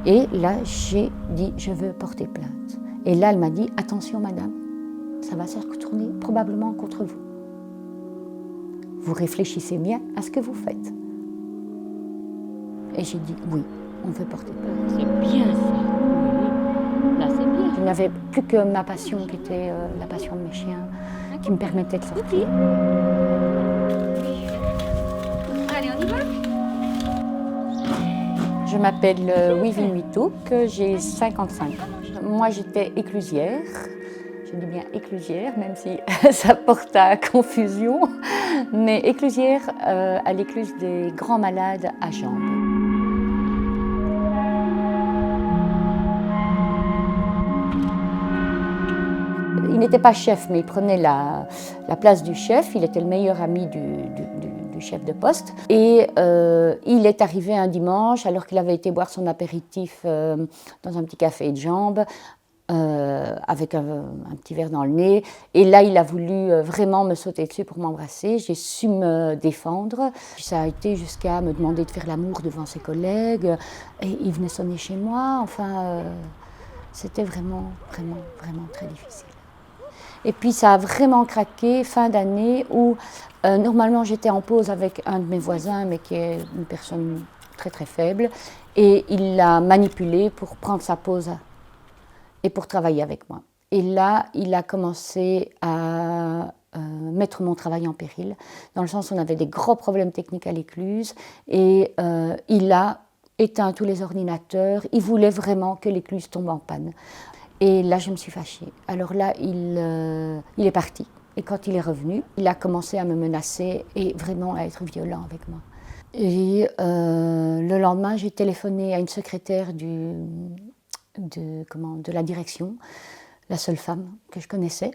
Et là, j'ai dit, je veux porter plainte. Et là, elle m'a dit, attention madame, ça va se retourner probablement contre vous. Vous réfléchissez bien à ce que vous faites. Et j'ai dit, oui, on veut porter plainte. C'est bien ça, oui. Là, c'est bien. Je n'avais plus que ma passion, qui était la passion de mes chiens, qui me permettait de sortir. Allez, on y va. Je m'appelle Wivine Witouk, j'ai 55 ans. Moi, j'étais éclusière. Je dis bien éclusière, même si ça porte à confusion. Mais éclusière à l'écluse des grands malades à Jambes. Il n'était pas chef, mais il prenait la place du chef. Il était le meilleur ami du chef de poste. Et il est arrivé un dimanche, alors qu'il avait été boire son apéritif dans un petit café de Jambes, avec un petit verre dans le nez. Et là, il a voulu vraiment me sauter dessus pour m'embrasser. J'ai su me défendre. Ça a été jusqu'à me demander de faire l'amour devant ses collègues. Et il venait sonner chez moi. Enfin, c'était vraiment, vraiment, vraiment très difficile. Et puis ça a vraiment craqué fin d'année où normalement j'étais en pause avec un de mes voisins, mais qui est une personne très très faible. Et il l'a manipulé pour prendre sa pause et pour travailler avec moi. Et là, il a commencé à mettre mon travail en péril, dans le sens où on avait des gros problèmes techniques à l'écluse. Et il a éteint tous les ordinateurs. Il voulait vraiment que l'écluse tombe en panne. Et là, je me suis fâchée. Alors là, il est parti. Et quand il est revenu, il a commencé à me menacer et vraiment à être violent avec moi. Et le lendemain, j'ai téléphoné à une secrétaire de la direction, la seule femme que je connaissais,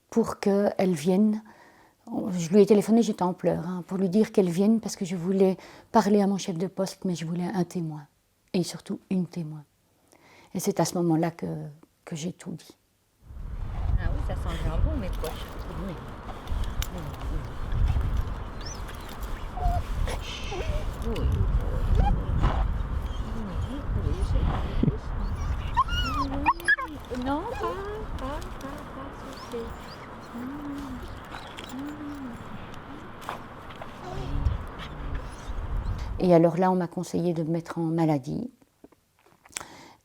pour qu'elle vienne. Je lui ai téléphoné, j'étais en pleurs, pour lui dire qu'elle vienne parce que je voulais parler à mon chef de poste, mais je voulais un témoin. Et surtout une témoin. Et c'est à ce moment-là que j'ai tout dit. Ah oui, ça sent le jambon, mes poches. Oui. Oui. Non, pas souffler. Et alors là, on m'a conseillé de me mettre en maladie.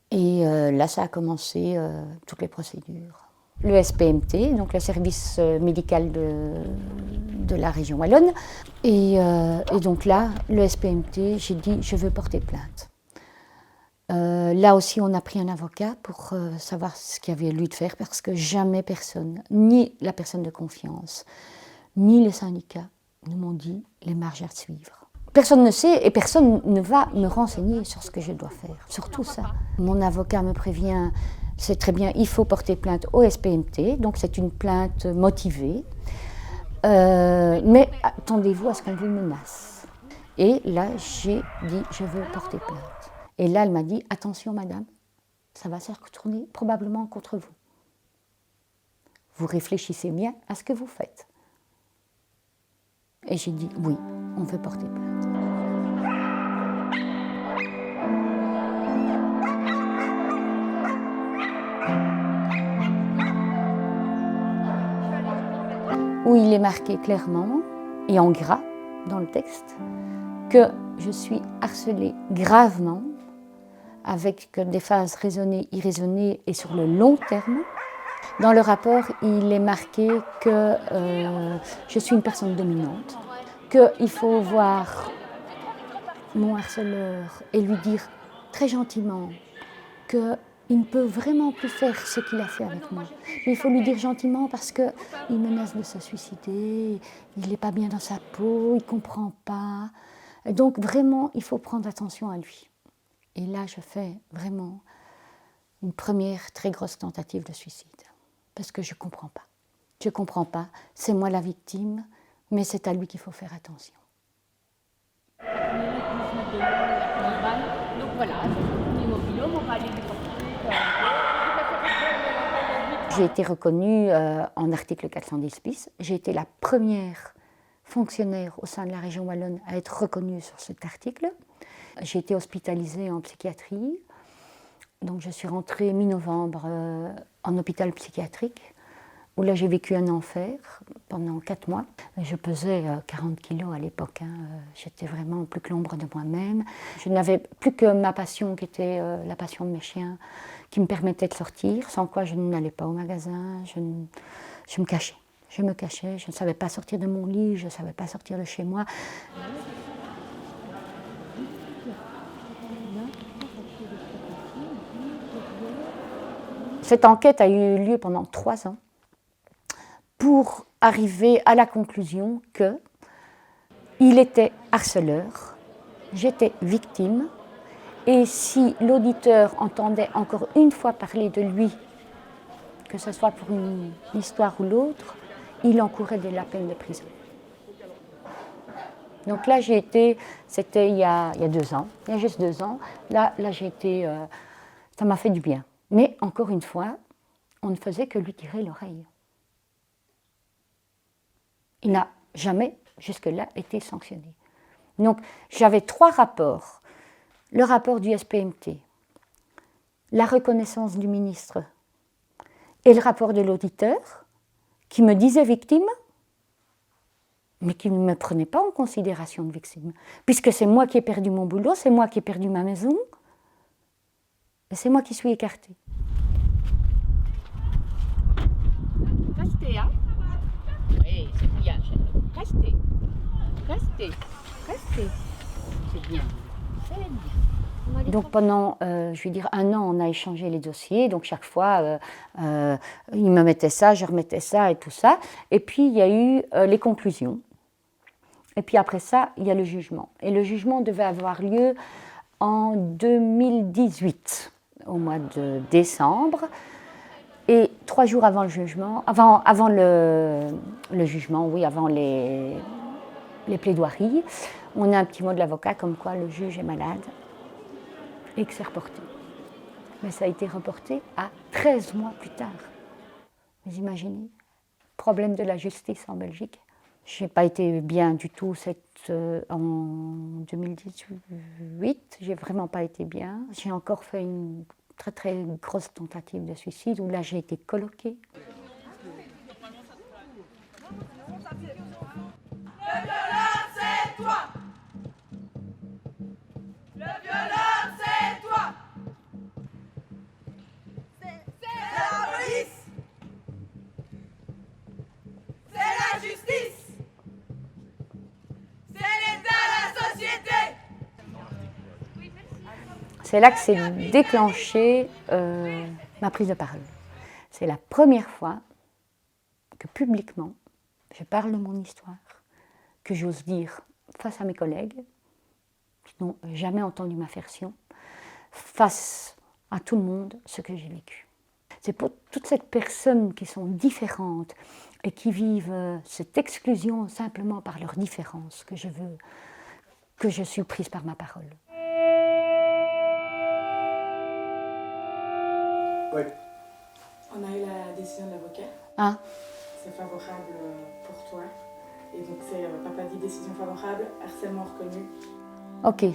Et là, ça a commencé toutes les procédures. Le SPMT, donc le service médical de la région wallonne. Et donc là, le SPMT, j'ai dit, je veux porter plainte. Là aussi, on a pris un avocat pour savoir ce qu'il y avait lieu de faire, parce que jamais personne, ni la personne de confiance, ni les syndicats, ne m'ont dit les marges à suivre. Personne ne sait et personne ne va me renseigner sur ce que je dois faire, sur tout ça. Mon avocat me prévient, c'est très bien, il faut porter plainte au SPMT, donc c'est une plainte motivée. Mais attendez-vous à ce qu'on vous menace. Et là, j'ai dit, je veux porter plainte. Et là, elle m'a dit, attention madame, ça va se retourner probablement contre vous. Vous réfléchissez bien à ce que vous faites. Et j'ai dit, oui, on veut porter plainte. Où il est marqué clairement, et en gras dans le texte, que je suis harcelée gravement, avec des phases raisonnées, irraisonnées et sur le long terme. Dans le rapport, il est marqué que je suis une personne dominante, qu'il faut voir mon harceleur et lui dire très gentiment qu'il ne peut vraiment plus faire ce qu'il a fait avec moi. Mais il faut lui dire gentiment parce qu'il menace de se suicider, il n'est pas bien dans sa peau, il ne comprend pas. Et donc vraiment, il faut prendre attention à lui. Et là, je fais vraiment une première très grosse tentative de suicide. Parce que je ne comprends pas. Je ne comprends pas. C'est moi la victime, mais c'est à lui qu'il faut faire attention. Donc voilà, on va aller lui porter. J'ai été reconnue en article 410 bis. J'ai été la première fonctionnaire au sein de la région wallonne à être reconnue sur cet article. J'ai été hospitalisée en psychiatrie. Donc je suis rentrée mi-novembre en hôpital psychiatrique, où là j'ai vécu un enfer pendant 4 mois. Je pesais 40 kilos à l'époque, hein. J'étais vraiment plus que l'ombre de moi-même. Je n'avais plus que ma passion qui était la passion de mes chiens, qui me permettait de sortir, sans quoi je n'allais pas au magasin, je me cachais. Je me cachais, je ne savais pas sortir de mon lit, je ne savais pas sortir de chez moi. Cette enquête a eu lieu pendant 3 ans pour arriver à la conclusion qu'il était harceleur, j'étais victime, et si l'auditeur entendait encore une fois parler de lui, que ce soit pour une histoire ou l'autre, il encourait de la peine de prison. Donc là, c'était il y a 2 ans, il y a juste 2 ans, là j'ai été, ça m'a fait du bien. Mais encore une fois, on ne faisait que lui tirer l'oreille. Il n'a jamais, jusque-là, été sanctionné. Donc j'avais 3 rapports. Le rapport du SPMT, la reconnaissance du ministre et le rapport de l'auditeur qui me disait victime, mais qui ne me prenait pas en considération de victime. Puisque c'est moi qui ai perdu mon boulot, c'est moi qui ai perdu ma maison, et c'est moi qui suis écartée. Restez, hein? Oui, c'est bien, chérie. Restez. Restez. Restez. C'est bien. C'est bien. Donc pendant, je vais dire, 1 an, on a échangé les dossiers. Donc chaque fois, il me mettait ça, je remettais ça et tout ça. Et puis il y a eu les conclusions. Et puis après ça, il y a le jugement. Et le jugement devait avoir lieu en 2018, au mois de décembre. Et 3 jours avant le jugement, avant le jugement, oui, avant les plaidoiries, on a un petit mot de l'avocat comme quoi le juge est malade et que c'est reporté. Mais ça a été reporté à 13 mois plus tard. Vous imaginez? Problème de la justice en Belgique. Je n'ai pas été bien du tout en 2018. J'ai vraiment pas été bien. J'ai encore fait une très très grosse tentative de suicide où là j'ai été coloquée. Le violeur, c'est toi. Le violeur, c'est toi. C'est la police. C'est la justice. C'est l'État, la société. C'est là que s'est déclenchée ma prise de parole. C'est la première fois que publiquement je parle de mon histoire, que j'ose dire face à mes collègues qui n'ont jamais entendu ma version, face à tout le monde ce que j'ai vécu. C'est pour toutes ces personnes qui sont différentes et qui vivent cette exclusion simplement par leur différence que je veux que je suis prise par ma parole. Oui. On a eu la décision de l'avocat. Ah. C'est favorable pour toi. Et donc c'est papa dit décision favorable, harcèlement reconnu. Ok,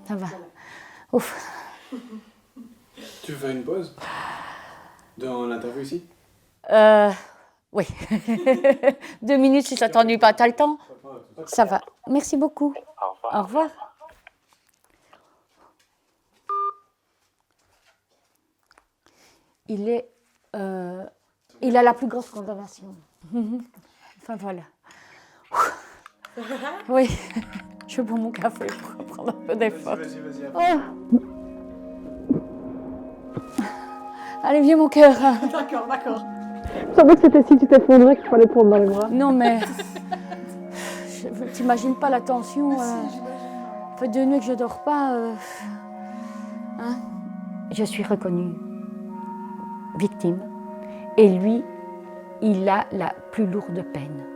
ça va. Voilà. Ouf. Tu veux faire une pause dans l'interview ici? Oui. 2 minutes si ça t'ennuie pas. T'as le temps? Ça va. Merci beaucoup. Au revoir. Il a la plus grosse condamnation. Enfin voilà. Oui, je bois mon café pour reprendre un peu d'effort. Vas-y. Oh. Allez, viens mon cœur. D'accord. Je savais que c'était si tu t'effondrais qu'il fallait te prendre dans les bras. Non mais, t'imagines pas la tension. Ça fait 2 nuits que je dors pas. Hein? Je suis reconnue victime et lui, il a la plus lourde peine.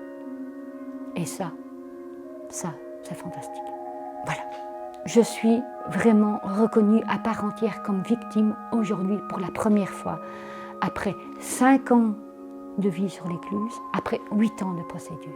Et ça, c'est fantastique. Voilà. Je suis vraiment reconnue à part entière comme victime aujourd'hui pour la première fois, après 5 ans de vie sur l'écluse, après 8 ans de procédure.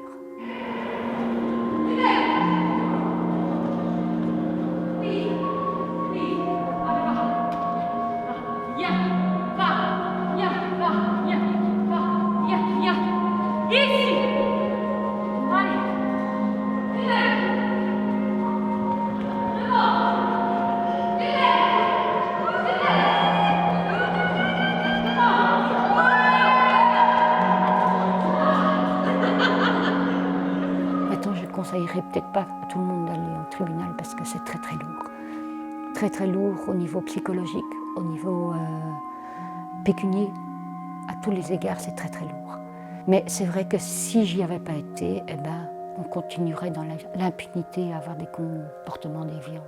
ça irait peut-être pas à tout le monde d'aller au tribunal parce que c'est très très lourd. Très très lourd au niveau psychologique, au niveau pécunier. À tous les égards, c'est très très lourd. Mais c'est vrai que si j'y avais pas été, eh ben, on continuerait dans l'impunité à avoir des comportements déviants.